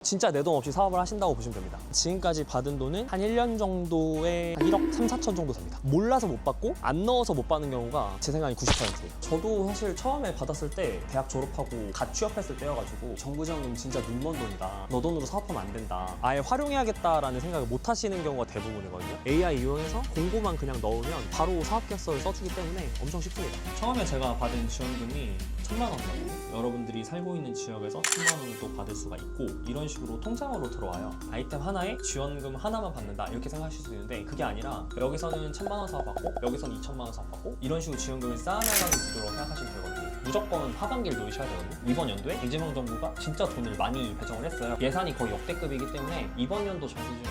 진짜 내 돈 없이 사업을 하신다고 보시면 됩니다. 지금까지 받은 돈은 한 1년 정도에 한 1억 3, 4천 정도 됩니다. 몰라서 못 받고 안 넣어서 못 받는 경우가 제 생각에 90%예요. 저도 사실 처음에 받았을 때 대학 졸업하고 갓 취업했을 때여가지고 정부지원금 진짜 눈먼 돈이다. 너 돈으로 사업하면 안 된다. 아예 활용해야겠다라는 생각을 못 하시는 경우가 대부분이거든요. AI 이용해서 공고만 그냥 넣으면 바로 사업계획서를 써주기 때문에 엄청 쉽습니다. 처음에 제가 받은 지원금이 1,000만 원이거든요. 여러분들이 살고 있는 지역에서 1,000만 원을 또 받을 수가 있고 이런 식으로 통장으로 들어와요. 아이템 하나에 지원금 하나만 받는다 이렇게 생각하실 수 있는데 그게 아니라 여기서는 1,000만 원 사업받고 여기서는 2,000만 원 사업받고 이런 식으로 지원금을 쌓아나가는 구조로 생각하시면 되거든요. 무조건 하반기를 노리셔야 되거든요. 이번 연도에 이재명 정부가 진짜 돈을 많이 배정을 했어요. 예산이 거의 역대급이기 때문에 이번 연도 정부지원금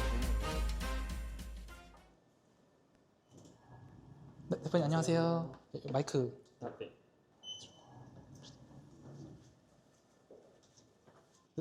네, 대표님 안녕하세요. 마이크. 네.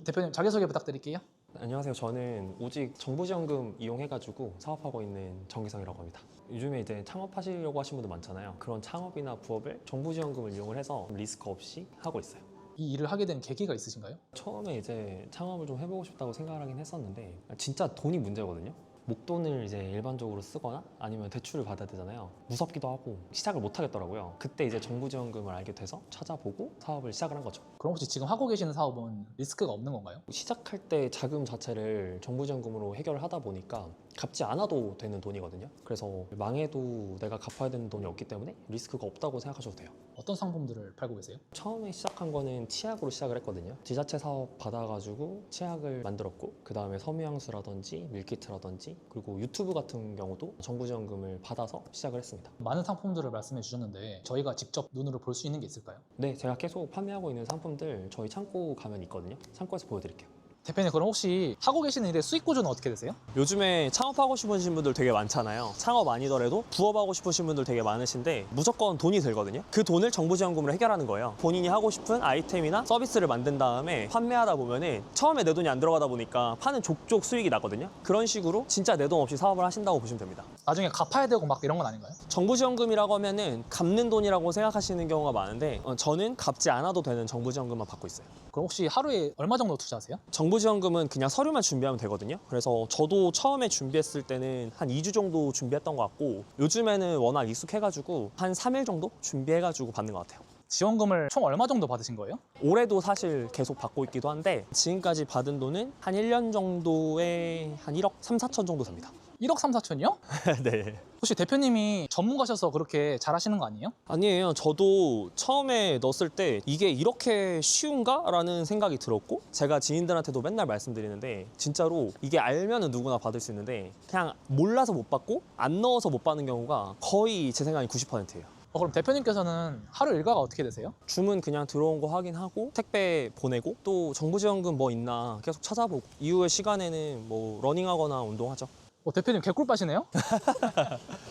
대표님 자기소개 부탁드릴게요. 안녕하세요. 저는 오직 정부지원금 이용해가지고 사업하고 있는 정기성이라고 합니다. 요즘에 이제 창업하시려고 하신 분들 많잖아요. 그런 창업이나 부업을 정부지원금을 이용을 해서 리스크 없이 하고 있어요. 이 일을 하게 된 계기가 있으신가요? 처음에 이제 창업을 좀 해보고 싶다고 생각을 하긴 했었는데 진짜 돈이 문제거든요. 목돈을 이제 일반적으로 쓰거나 아니면 대출을 받아야 되잖아요. 무섭기도 하고 시작을 못 하겠더라고요. 그때 이제 정부지원금을 알게 돼서 찾아보고 사업을 시작을 한 거죠. 그럼 혹시 지금 하고 계시는 사업은 리스크가 없는 건가요? 시작할 때 자금 자체를 정부지원금으로 해결을 하다 보니까 갚지 않아도 되는 돈이거든요. 그래서 망해도 내가 갚아야 되는 돈이 없기 때문에 리스크가 없다고 생각하셔도 돼요. 어떤 상품들을 팔고 계세요? 처음에 시작한 거는 치약으로 시작을 했거든요. 지자체 사업 받아가지고 치약을 만들었고 그 다음에 섬유향수라든지 밀키트라든지 그리고 유튜브 같은 경우도 정부지원금을 받아서 시작을 했습니다. 많은 상품들을 말씀해 주셨는데 저희가 직접 눈으로 볼 수 있는 게 있을까요? 네, 제가 계속 판매하고 있는 상품들 저희 창고 가면 있거든요. 창고에서 보여드릴게요. 대표님 그럼 혹시 하고 계시는 일의 수익 구조는 어떻게 되세요? 요즘에 창업하고 싶으신 분들 되게 많잖아요. 창업 아니더라도 부업하고 싶으신 분들 되게 많으신데 무조건 돈이 들거든요. 그 돈을 정부지원금으로 해결하는 거예요. 본인이 하고 싶은 아이템이나 서비스를 만든 다음에 판매하다 보면은 처음에 내 돈이 안 들어가다 보니까 파는 족족 수익이 나거든요. 그런 식으로 진짜 내 돈 없이 사업을 하신다고 보시면 됩니다. 나중에 갚아야 되고 막 이런 건 아닌가요? 정부지원금이라고 하면은 갚는 돈이라고 생각하시는 경우가 많은데 저는 갚지 않아도 되는 정부지원금만 받고 있어요. 그럼 혹시 하루에 얼마 정도 투자하세요? 정부지원금은 그냥 서류만 준비하면 되거든요. 그래서 저도 처음에 준비했을 때는 한 2주 정도 준비했던 것 같고 요즘에는 워낙 익숙해가지고 한 3일 정도 준비해가지고 받는 것 같아요. 지원금을 총 얼마 정도 받으신 거예요? 올해도 사실 계속 받고 있기도 한데 지금까지 받은 돈은 한 1년 정도에 한 1억 3, 4천 정도 됩니다. 1억 3, 4천이요? 네. 혹시 대표님이 전문가셔서 그렇게 잘하시는 거 아니에요? 아니에요. 저도 처음에 넣었을 때 이게 이렇게 쉬운가? 라는 생각이 들었고 제가 지인들한테도 맨날 말씀드리는데 진짜로 이게 알면은 누구나 받을 수 있는데 그냥 몰라서 못 받고 안 넣어서 못 받는 경우가 거의 제 생각에 90%예요. 그럼 대표님께서는 하루 일과가 어떻게 되세요? 주문 그냥 들어온 거 확인하고 택배 보내고 또 정부지원금 뭐 있나 계속 찾아보고 이후의 시간에는 뭐 러닝하거나 운동하죠. 대표님 개꿀빠시네요?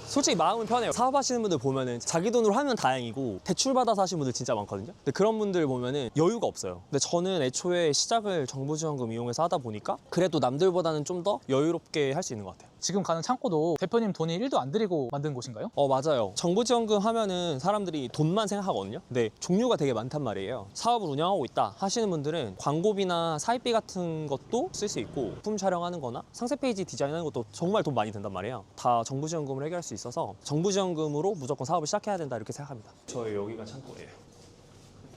솔직히 마음은 편해요. 사업하시는 분들 보면은 자기 돈으로 하면 다행이고 대출받아서 하시는 분들 진짜 많거든요. 근데 그런 분들 보면은 여유가 없어요. 근데 저는 애초에 시작을 정부지원금 이용해서 하다 보니까 그래도 남들보다는 좀 더 여유롭게 할 수 있는 것 같아요. 지금 가는 창고도 대표님 돈이 1도 안 들이고 만든 곳인가요? 맞아요. 정부지원금 하면은 사람들이 돈만 생각하거든요. 근데 종류가 되게 많단 말이에요. 사업을 운영하고 있다 하시는 분들은 광고비나 사입비 같은 것도 쓸 수 있고 품 촬영하는 거나 상세 페이지 디자인하는 것도 정말 돈 많이 든단 말이에요. 다 정부지원금을 해결할 수 있어서 정부지원금으로 무조건 사업을 시작해야 된다 이렇게 생각합니다. 저희 여기가 창고예요.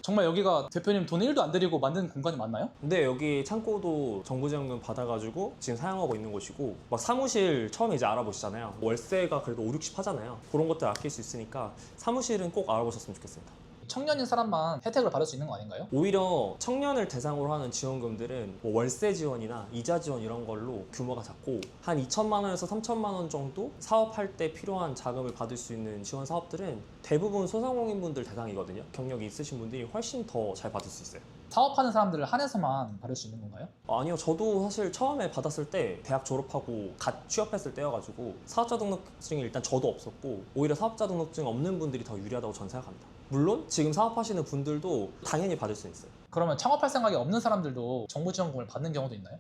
정말 여기가 대표님 돈 1도 안 들이고 만든 공간이 맞나요? 근데 여기 창고도 정부지원금 받아가지고 지금 사용하고 있는 곳이고 막 사무실 처음에 이제 알아보시잖아요. 월세가 그래도 5, 60 하잖아요. 그런 것들 아낄 수 있으니까 사무실은 꼭 알아보셨으면 좋겠습니다. 청년인 사람만 혜택을 받을 수 있는 거 아닌가요? 오히려 청년을 대상으로 하는 지원금들은 뭐 월세 지원이나 이자 지원 이런 걸로 규모가 작고 한 2천만 원에서 3천만 원 정도 사업할 때 필요한 자금을 받을 수 있는 지원 사업들은 대부분 소상공인분들 대상이거든요. 경력이 있으신 분들이 훨씬 더 잘 받을 수 있어요. 사업하는 사람들을 한해서만 받을 수 있는 건가요? 아니요. 저도 사실 처음에 받았을 때 대학 졸업하고 갓 취업했을 때여가지고 사업자 등록증이 일단 저도 없었고 오히려 사업자 등록증 없는 분들이 더 유리하다고 저는 생각합니다. 물론 지금 사업하시는 분들도 당연히 받을 수 있어요. 그러면 창업할 생각이 없는 사람들도 정부 지원금을 받는 경우도 있나요?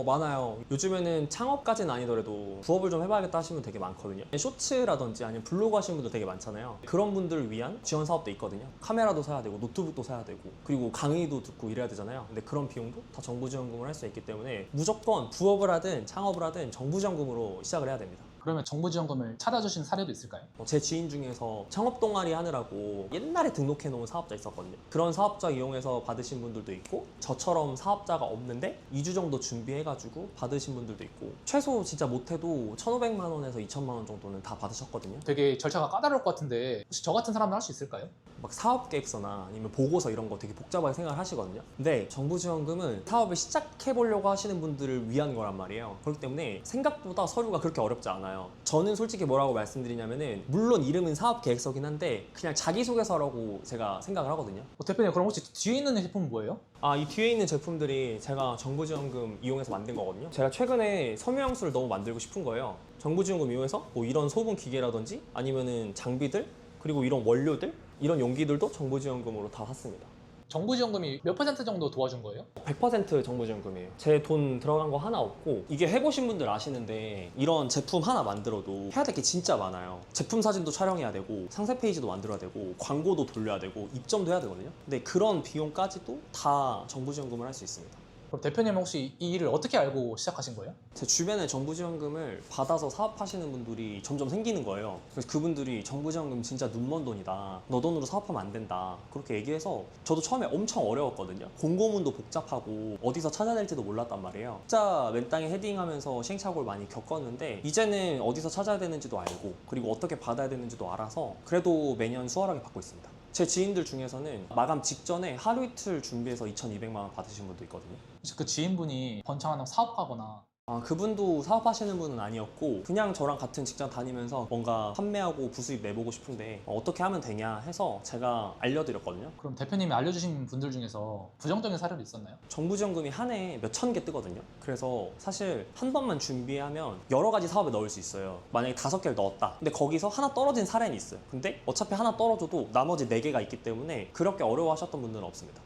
많아요. 요즘에는 창업까지는 아니더라도 부업을 좀 해봐야겠다 하시는 분 되게 많거든요. 쇼츠라든지 아니면 블로그 하시는 분들 되게 많잖아요. 그런 분들을 위한 지원 사업도 있거든요. 카메라도 사야 되고 노트북도 사야 되고 그리고 강의도 듣고 이래야 되잖아요. 근데 그런 비용도 다 정부 지원금을 할 수 있기 때문에 무조건 부업을 하든 창업을 하든 정부 지원금으로 시작을 해야 됩니다. 그러면 정부 지원금을 찾아주신 사례도 있을까요? 제 지인 중에서 창업 동아리 하느라고 옛날에 등록해 놓은 사업자 있었거든요. 그런 사업자 이용해서 받으신 분들도 있고 저처럼 사업자가 없는데 2주 정도 준비해가지고 받으신 분들도 있고 최소 진짜 못해도 1,500만 원에서 2,000만 원 정도는 다 받으셨거든요. 되게 절차가 까다로울 것 같은데 혹시 저 같은 사람도 할 수 있을까요? 막 사업 계획서나 아니면 보고서 이런 거 되게 복잡하게 생각을 하시거든요. 근데 정부 지원금은 사업을 시작해 보려고 하시는 분들을 위한 거란 말이에요. 그렇기 때문에 생각보다 서류가 그렇게 어렵지 않아요. 저는 솔직히 뭐라고 말씀드리냐면은 물론 이름은 사업 계획서긴 한데 그냥 자기소개서라고 제가 생각을 하거든요. 대표님 그럼 혹시 뒤에 있는 제품은 뭐예요? 이 뒤에 있는 제품들이 제가 정부 지원금 이용해서 만든 거거든요. 제가 최근에 섬유향수를 너무 만들고 싶은 거예요. 정부 지원금 이용해서 뭐 이런 소분 기계라든지 아니면은 장비들 그리고 이런 원료들 이런 용기들도 정부 지원금으로 다 샀습니다. 정부 지원금이 몇 퍼센트 정도 도와준 거예요? 100% 정부 지원금이에요. 제 돈 들어간 거 하나 없고 이게 해보신 분들 아시는데 이런 제품 하나 만들어도 해야 될 게 진짜 많아요. 제품 사진도 촬영해야 되고 상세 페이지도 만들어야 되고 광고도 돌려야 되고 입점도 해야 되거든요. 근데 그런 비용까지도 다 정부 지원금을 할 수 있습니다. 그럼 대표님 혹시 이 일을 어떻게 알고 시작하신 거예요? 제 주변에 정부 지원금을 받아서 사업하시는 분들이 점점 생기는 거예요. 그래서 그분들이 정부 지원금 진짜 눈먼 돈이다. 너 돈으로 사업하면 안 된다. 그렇게 얘기해서 저도 처음에 엄청 어려웠거든요. 공고문도 복잡하고 어디서 찾아야 될지도 몰랐단 말이에요. 진짜 맨땅에 헤딩하면서 시행착오를 많이 겪었는데 이제는 어디서 찾아야 되는지도 알고 그리고 어떻게 받아야 되는지도 알아서 그래도 매년 수월하게 받고 있습니다. 제 지인들 중에서는 마감 직전에 하루 이틀 준비해서 2,200만 원 받으신 분도 있거든요. 혹시 그 지인분이 번창하는 사업가거나 그분도 사업하시는 분은 아니었고 그냥 저랑 같은 직장 다니면서 뭔가 판매하고 부수입 내보고 싶은데 어떻게 하면 되냐 해서 제가 알려드렸거든요. 그럼 대표님이 알려주신 분들 중에서 부정적인 사례도 있었나요? 정부 지원금이 한 해에 몇천 개 뜨거든요. 그래서 사실 한 번만 준비하면 여러 가지 사업에 넣을 수 있어요. 만약에 5개를 넣었다. 근데 거기서 하나 떨어진 사례는 있어요. 근데 어차피 하나 떨어져도 나머지 4개가 있기 때문에 그렇게 어려워하셨던 분들은 없습니다.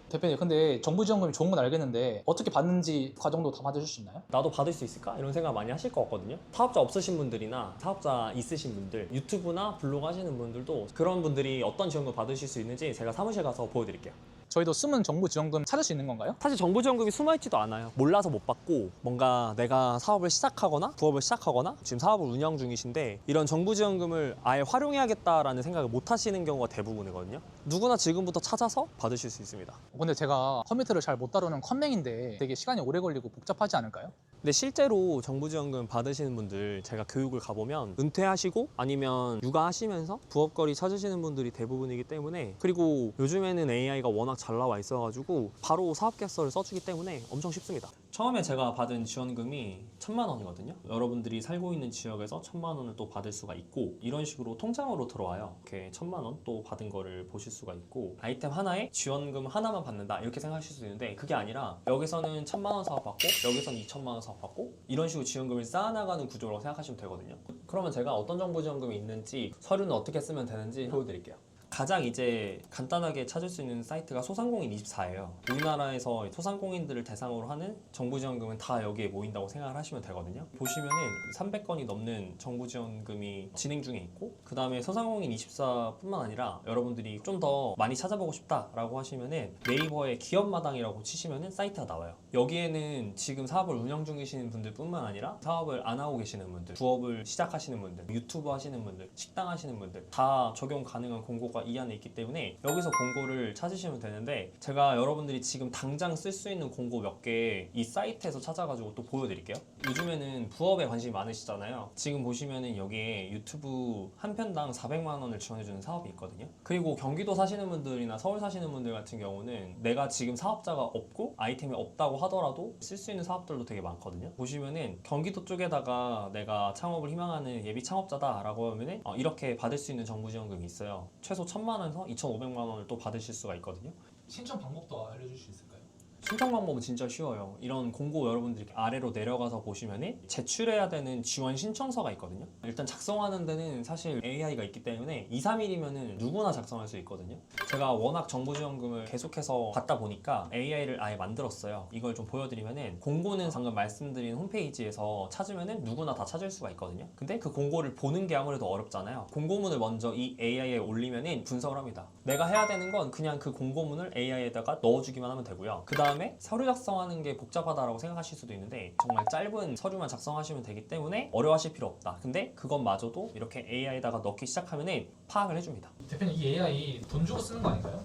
대표님 근데 정부 지원금이 좋은 건 알겠는데 어떻게 받는지 과정도 다 받으실 수 있나요? 나도 받을 수 있을까? 이런 생각 많이 하실 것 같거든요. 사업자 없으신 분들이나 사업자 있으신 분들, 유튜브나 블로그 하시는 분들도 그런 분들이 어떤 지원금 받으실 수 있는지 제가 사무실 가서 보여드릴게요. 저희도 숨은 정부 지원금 찾을 수 있는 건가요? 사실 정부 지원금이 숨어있지도 않아요. 몰라서 못 받고 뭔가 내가 사업을 시작하거나 부업을 시작하거나 지금 사업을 운영 중이신데 이런 정부 지원금을 아예 활용해야겠다라는 생각을 못 하시는 경우가 대부분이거든요. 누구나 지금부터 찾아서 받으실 수 있습니다. 근데 제가 컴퓨터를 잘 못 다루는 컴맹인데 되게 시간이 오래 걸리고 복잡하지 않을까요? 근데 실제로 정부 지원금 받으시는 분들 제가 교육을 가보면 은퇴하시고 아니면 육아하시면서 부업거리 찾으시는 분들이 대부분이기 때문에 그리고 요즘에는 AI가 워낙 잘 나와 있어가지고 바로 사업계획서를 써주기 때문에 엄청 쉽습니다. 처음에 제가 받은 지원금이 1,000만 원이거든요. 여러분들이 살고 있는 지역에서 1,000만 원을 또 받을 수가 있고 이런 식으로 통장으로 들어와요. 이렇게 1,000만 원 또 받은 거를 보실 수가 있고 아이템 하나에 지원금 하나만 받는다 이렇게 생각하실 수 있는데 그게 아니라 여기서는 1,000만 원 사업 받고 여기서는 2,000만 원 사업 받고 이런 식으로 지원금을 쌓아나가는 구조라고 생각하시면 되거든요. 그러면 제가 어떤 정부 지원금이 있는지 서류는 어떻게 쓰면 되는지 보여드릴게요. 가장 이제 간단하게 찾을 수 있는 사이트가 소상공인24예요. 우리나라에서 소상공인들을 대상으로 하는 정부 지원금은 다 여기에 모인다고 생각을 하시면 되거든요. 보시면은 300건이 넘는 정부 지원금이 진행 중에 있고 그 다음에 소상공인24뿐만 아니라 여러분들이 좀 더 많이 찾아보고 싶다라고 하시면은 네이버에 기업마당이라고 치시면은 사이트가 나와요. 여기에는 지금 사업을 운영 중이시는 분들뿐만 아니라 사업을 안 하고 계시는 분들, 부업을 시작하시는 분들, 유튜브 하시는 분들, 식당 하시는 분들 다 적용 가능한 공고가 이 안에 있기 때문에 여기서 공고를 찾으시면 되는데 제가 여러분들이 지금 당장 쓸 수 있는 공고 몇 개 이 사이트에서 찾아가지고 또 보여드릴게요. 요즘에는 부업에 관심이 많으시잖아요. 지금 보시면은 여기에 유튜브 한 편당 400만 원을 지원해주는 사업이 있거든요. 그리고 경기도 사시는 분들이나 서울 사시는 분들 같은 경우는 내가 지금 사업자가 없고 아이템이 없다고 하더라도 쓸 수 있는 사업들도 되게 많거든요. 보시면은 경기도 쪽에다가 내가 창업을 희망하는 예비 창업자다라고 하면은 이렇게 받을 수 있는 정부 지원금이 있어요. 최소 1,000만 원에서 2,500만 원을 또 받으실 수가 있거든요. 신청 방법도 알려줄 수 있을까요? 신청 방법은 진짜 쉬워요. 이런 공고 여러분들이 아래로 내려가서 보시면은 제출해야 되는 지원 신청서가 있거든요. 일단 작성하는 데는 사실 AI가 있기 때문에 2, 3일이면은 누구나 작성할 수 있거든요. 제가 워낙 정부지원금을 계속해서 받다 보니까 AI를 아예 만들었어요. 이걸 좀 보여드리면은 공고는 방금 말씀드린 홈페이지에서 찾으면은 누구나 다 찾을 수가 있거든요. 근데 그 공고를 보는 게 아무래도 어렵잖아요. 공고문을 먼저 이 AI에 올리면은 분석을 합니다. 내가 해야 되는 건 그냥 그 공고문을 AI에다가 넣어주기만 하면 되고요. 그 다음에 서류 작성하는 게 복잡하다라고 생각하실 수도 있는데 정말 짧은 서류만 작성하시면 되기 때문에 어려워하실 필요 없다. 근데 그것마저도 이렇게 AI에다가 넣기 시작하면은 파악을 해줍니다. 대표님 이 AI 돈 주고 쓰는 거 아닌가요?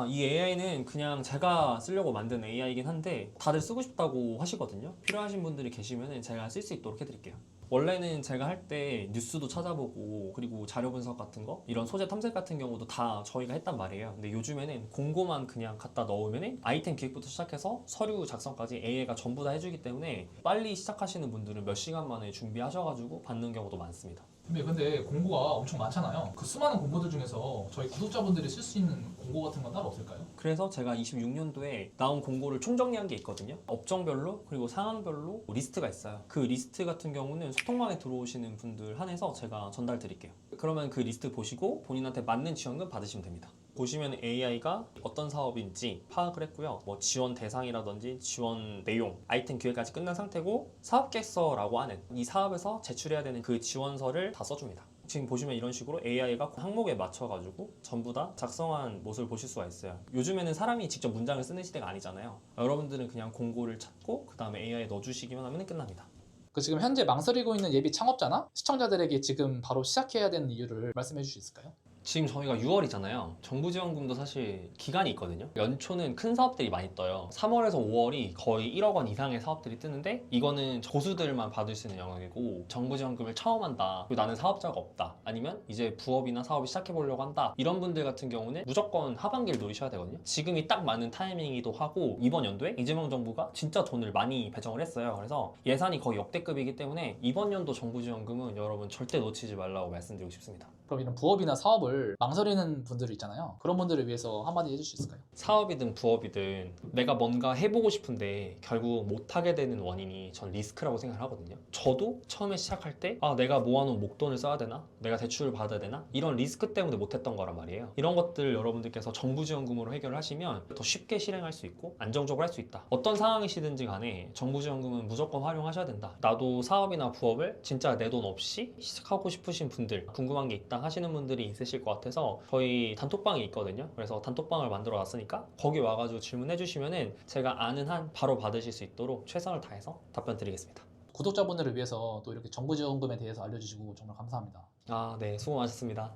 이 AI는 그냥 제가 쓰려고 만든 AI이긴 한데 다들 쓰고 싶다고 하시거든요. 필요하신 분들이 계시면 제가 쓸 수 있도록 해드릴게요. 원래는 제가 할 때 뉴스도 찾아보고 그리고 자료 분석 같은 거 이런 소재 탐색 같은 경우도 다 저희가 했단 말이에요. 근데 요즘에는 공고만 그냥 갖다 넣으면 아이템 기획부터 시작해서 서류 작성까지 AI가 전부 다 해주기 때문에 빨리 시작하시는 분들은 몇 시간 만에 준비하셔가지고 받는 경우도 많습니다. 근데 공고가 엄청 많잖아요. 그 수많은 공고들 중에서 저희 구독자분들이 쓸 수 있는 공고 같은 건 따로 없을까요? 그래서 제가 26년도에 나온 공고를 총정리한 게 있거든요. 업종별로 그리고 상황별로 리스트가 있어요. 그 리스트 같은 경우는 소통방에 들어오시는 분들 한해서 제가 전달 드릴게요. 그러면 그 리스트 보시고 본인한테 맞는 지원금 받으시면 됩니다. 보시면 AI가 어떤 사업인지 파악을 했고요. 뭐 지원 대상이라든지 지원 내용, 아이템 기획까지 끝난 상태고 사업계획서라고 하는 이 사업에서 제출해야 되는 그 지원서를 다 써줍니다. 지금 보시면 이런 식으로 AI가 항목에 맞춰가지고 전부 다 작성한 모습을 보실 수가 있어요. 요즘에는 사람이 직접 문장을 쓰는 시대가 아니잖아요. 여러분들은 그냥 공고를 찾고 그 다음에 AI에 넣어주시기만 하면 끝납니다. 그 지금 현재 망설이고 있는 예비 창업자나 시청자들에게 지금 바로 시작해야 되는 이유를 말씀해 주실 수 있을까요? 지금 저희가 6월이잖아요. 정부지원금도 사실 기간이 있거든요. 연초는 큰 사업들이 많이 떠요. 3월에서 5월이 거의 1억 원 이상의 사업들이 뜨는데 이거는 고수들만 받을 수 있는 영역이고 정부지원금을 처음 한다. 그리고 나는 사업자가 없다. 아니면 이제 부업이나 사업을 시작해보려고 한다. 이런 분들 같은 경우는 무조건 하반기를 노리셔야 되거든요. 지금이 딱 맞는 타이밍이기도 하고 이번 연도에 이재명 정부가 진짜 돈을 많이 배정을 했어요. 그래서 예산이 거의 역대급이기 때문에 이번 연도 정부지원금은 여러분 절대 놓치지 말라고 말씀드리고 싶습니다. 그럼 이런 부업이나 사업을 망설이는 분들 있잖아요. 그런 분들을 위해서 한마디 해줄 수 있을까요? 사업이든 부업이든 내가 뭔가 해보고 싶은데 결국 못하게 되는 원인이 전 리스크라고 생각을 하거든요. 저도 처음에 시작할 때 내가 모아놓은 목돈을 써야 되나? 내가 대출을 받아야 되나? 이런 리스크 때문에 못했던 거란 말이에요. 이런 것들 여러분들께서 정부지원금으로 해결을 하시면 더 쉽게 실행할 수 있고 안정적으로 할 수 있다. 어떤 상황이시든지 간에 정부지원금은 무조건 활용하셔야 된다. 나도 사업이나 부업을 진짜 내 돈 없이 시작하고 싶으신 분들, 궁금한 게 있다 하시는 분들이 있으실 것 같아서 저희 단톡방이 있거든요. 그래서 단톡방을 만들어 놨으니까 거기 와가지고 질문해 주시면은 제가 아는 한 바로 받으실 수 있도록 최선을 다해서 답변 드리겠습니다. 구독자분들을 위해서 또 이렇게 정부 지원금에 대해서 알려주시고 정말 감사합니다. 네, 수고 많으셨습니다.